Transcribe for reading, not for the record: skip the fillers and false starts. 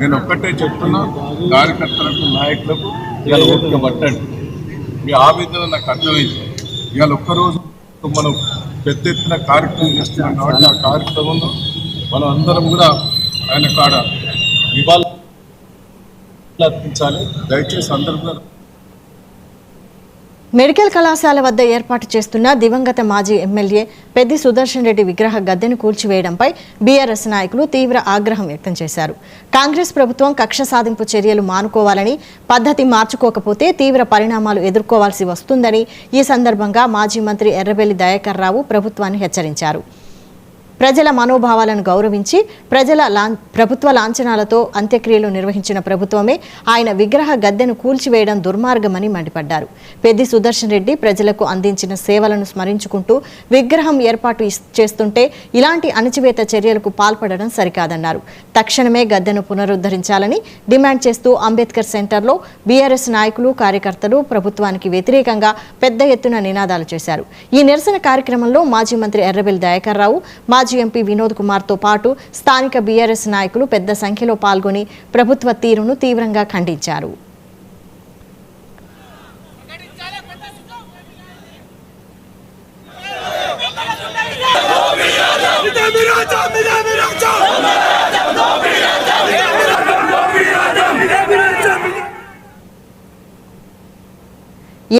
నేను ఒక్కటే చెప్తున్నా, కార్యకర్తలకు నాయకులకు ఇవాళ ఓపిక పట్టండి. మీ ఆవేదన నాకు అర్థమైంది. ఇవాళ ఒక్కరోజు మనం పెద్ద ఎత్తున కార్యక్రమం చేస్తున్నాం కాబట్టి ఆ కార్యక్రమంలో మనం అందరం కూడా ఆయన కాడ నివాళులు అర్పించాలి. దయచేసి అందరూ కూడా మెడికల్ కళాశాల వద్ద ఏర్పాటు చేస్తున్న దివంగత మాజీ ఎమ్మెల్యే పెద్ది సుదర్శన్ రెడ్డి విగ్రహ గద్దెను కూల్చివేయడంపై బీఆర్ఎస్ నాయకులు తీవ్ర ఆగ్రహం వ్యక్తం చేశారు. కాంగ్రెస్ ప్రభుత్వం కక్ష సాధింపు చర్యలు మానుకోవాలని, పద్ధతి మార్చుకోకపోతే తీవ్ర పరిణామాలు ఎదుర్కోవాల్సి వస్తుందని ఈ సందర్భంగా మాజీ మంత్రి ఎర్రబెల్లి దయాకర్ రావు ప్రభుత్వాన్ని హెచ్చరించారు. ప్రజల మనోభావాలను గౌరవించి ప్రభుత్వ లాంఛనాలతో అంత్యక్రియలు నిర్వహించిన ప్రభుత్వమే ఆయన విగ్రహ గద్దెను కూల్చివేయడం దుర్మార్గమని మండిపడ్డారు. పెద్ది సుదర్శన్ రెడ్డి ప్రజలకు అందించిన సేవలను స్మరించుకుంటూ విగ్రహం ఏర్పాటు చేస్తుంటే ఇలాంటి అణచివేత చర్యలకు పాల్పడడం సరికాదన్నారు. తక్షణమే గద్దెను పునరుద్ధరించాలని డిమాండ్ చేస్తూ అంబేద్కర్ సెంటర్లో బీఆర్ఎస్ నాయకులు, కార్యకర్తలు ప్రభుత్వానికి వ్యతిరేకంగా పెద్ద ఎత్తున నినాదాలు చేశారు. ఈ నిరసన కార్యక్రమంలో మాజీ మంత్రి ఎర్రబెల్లి దయాకర్ రావు, మాజీ ఎంపీ వినోద్ కుమార్తో పాటు స్థానిక బీఆర్ఎస్ నాయకులు పెద్ద సంఖ్యలో పాల్గొని ప్రభుత్వ తీరును తీవ్రంగా ఖండించారు.